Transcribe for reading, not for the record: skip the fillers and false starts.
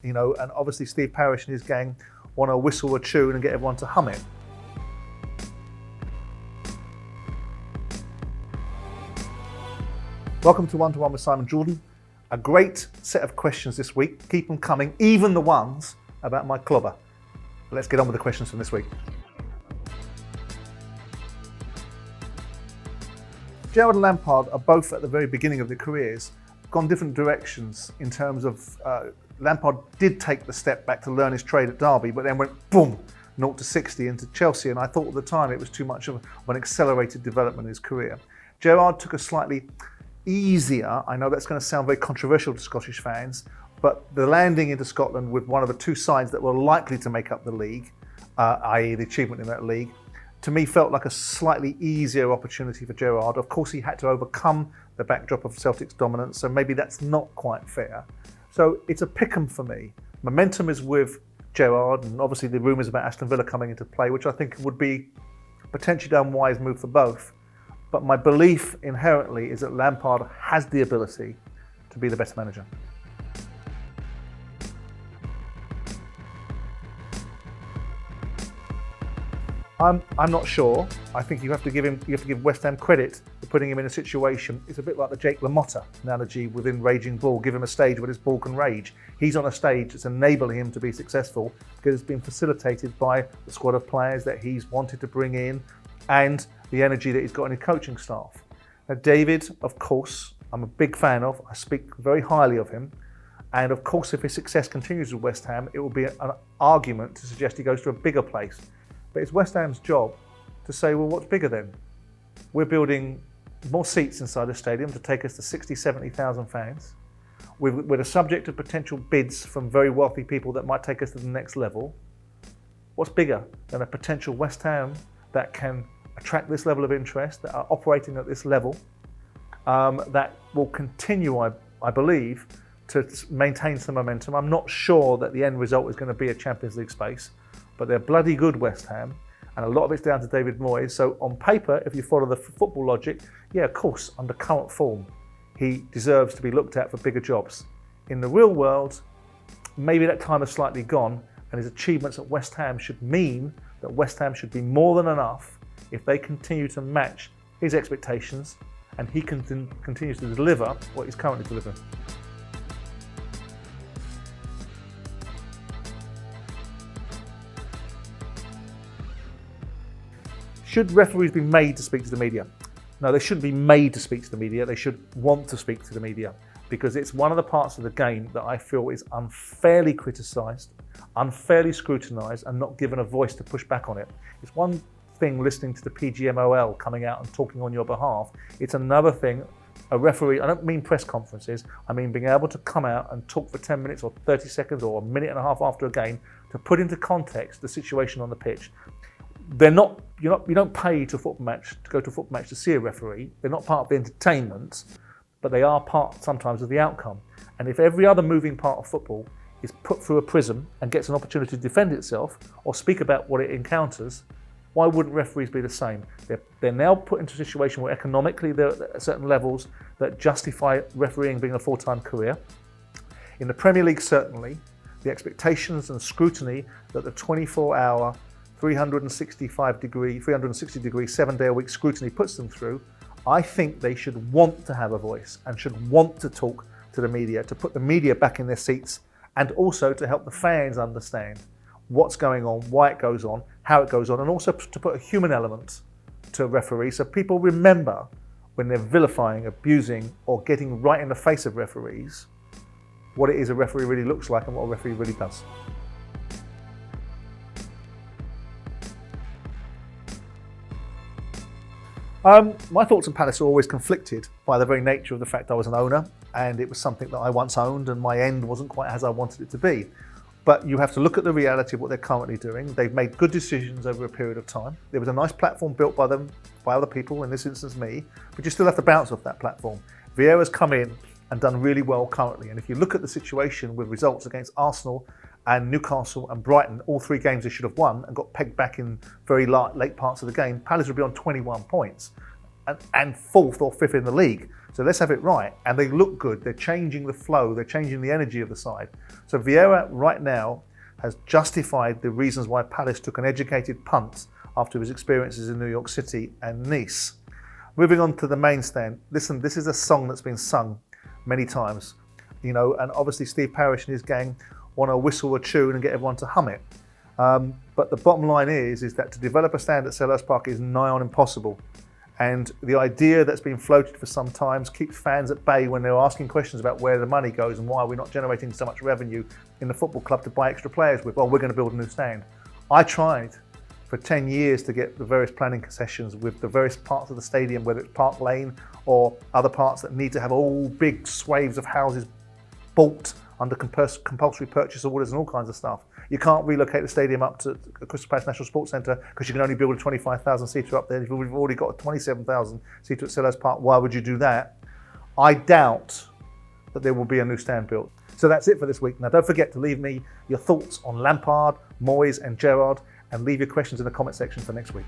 And obviously Steve Parish and his gang want to whistle a tune and get everyone to hum it. Welcome to One-2-One with Simon Jordan. A great set of questions this week. Keep them coming, even the ones about my clobber. Let's get on with the questions from this week. Gerrard and Lampard are both at the very beginning of their careers, gone different directions in terms of Lampard did take the step back to learn his trade at Derby, but then went boom, 0 to 60 into Chelsea, and I thought at the time it was too much of an accelerated development in his career. Gerrard took a slightly easier, I know that's going to sound very controversial to Scottish fans, but the landing into Scotland with one of the two sides that were likely to make up the league, i.e. the achievement in that league, to me felt like a slightly easier opportunity for Gerrard. Of course he had to overcome the backdrop of Celtic's dominance, so maybe that's not quite fair. So it's a pick-em for me. Momentum is with Gerrard, and obviously the rumours about Aston Villa coming into play, which I think would be potentially an unwise move for both. But my belief inherently is that Lampard has the ability to be the best manager. I'm not sure. I think you have to give West Ham credit for putting him in a situation. It's a bit like the Jake LaMotta analogy within Raging Bull. Give him a stage where his ball can rage. He's on a stage that's enabling him to be successful because it's been facilitated by the squad of players that he's wanted to bring in and the energy that he's got in his coaching staff. Now, David, of course, I'm a big fan of. I speak very highly of him. And of course, if his success continues with West Ham, it will be an argument to suggest he goes to a bigger place. But it's West Ham's job to say, well, what's bigger then? We're building more seats inside the stadium to take us to 60, 70,000 fans. We're the subject of potential bids from very wealthy people that might take us to the next level. What's bigger than a potential West Ham that can attract this level of interest, that are operating at this level, that will continue, I believe, to maintain some momentum. I'm not sure that the end result is going to be a Champions League space, but they're bloody good, West Ham, and a lot of it's down to David Moyes. So on paper, if you follow the football logic, yeah, of course, under current form, he deserves to be looked at for bigger jobs. In the real world, maybe that time is slightly gone, and his achievements at West Ham should mean that West Ham should be more than enough if they continue to match his expectations and he continues to deliver what he's currently delivering. Should referees be made to speak to the media? No, they shouldn't be made to speak to the media. They should want to speak to the media because it's one of the parts of the game that I feel is unfairly criticised, unfairly scrutinised and not given a voice to push back on it. It's one thing listening to the PGMOL coming out and talking on your behalf. It's another thing, a referee, I don't mean press conferences, I mean being able to come out and talk for 10 minutes or 30 seconds or a minute and a half after a game to put into context the situation on the pitch. You don't pay to go to a football match to see a referee. They're not part of the entertainment, but they are part sometimes of the outcome. And if every other moving part of football is put through a prism and gets an opportunity to defend itself or speak about what it encounters, why wouldn't referees be the same? They're now put into a situation where economically they're at certain levels that justify refereeing being a full-time career. In the Premier League, certainly, the expectations and scrutiny that the 24-hour 360 degree, 7-day-a-week scrutiny puts them through, I think they should want to have a voice and should want to talk to the media, to put the media back in their seats and also to help the fans understand what's going on, why it goes on, how it goes on, and also to put a human element to referees so people remember when they're vilifying, abusing or getting right in the face of referees what it is a referee really looks like and what a referee really does. My thoughts on Palace are always conflicted by the very nature of the fact I was an owner and it was something that I once owned and my end wasn't quite as I wanted it to be. But you have to look at the reality of what they're currently doing. They've made good decisions over a period of time. There was a nice platform built by them, by other people, in this instance me, but you still have to bounce off that platform. Vieira's come in and done really well currently. And if you look at the situation with results against Arsenal and Newcastle and Brighton, all three games they should have won and got pegged back in very late parts of the game, Palace would be on 21 points and fourth or fifth in the league. So let's have it right. And they look good. They're changing the flow. They're changing the energy of the side. So Vieira right now has justified the reasons why Palace took an educated punt after his experiences in New York City and Nice. Moving on to the main stand. Listen, this is a song that's been sung many times, you know, and obviously Steve Parish and his gang want to whistle a tune and get everyone to hum it. But the bottom line is that to develop a stand at Selhurst Park is nigh on impossible. And the idea that's been floated for some time keeps fans at bay when they're asking questions about where the money goes and why we're not generating so much revenue in the football club to buy extra players with. Well, we're going to build a new stand. I tried for 10 years to get the various planning concessions with the various parts of the stadium, whether it's Park Lane or other parts that need to have all big swathes of houses bought under compulsory purchase orders and all kinds of stuff. You can't relocate the stadium up to Crystal Palace National Sports Centre because you can only build a 25,000 seater up there. If we've already got a 27,000 seater at Selhurst Park, why would you do that? I doubt that there will be a new stand built. So that's it for this week. Now don't forget to leave me your thoughts on Lampard, Moyes and Gerrard, and leave your questions in the comment section for next week.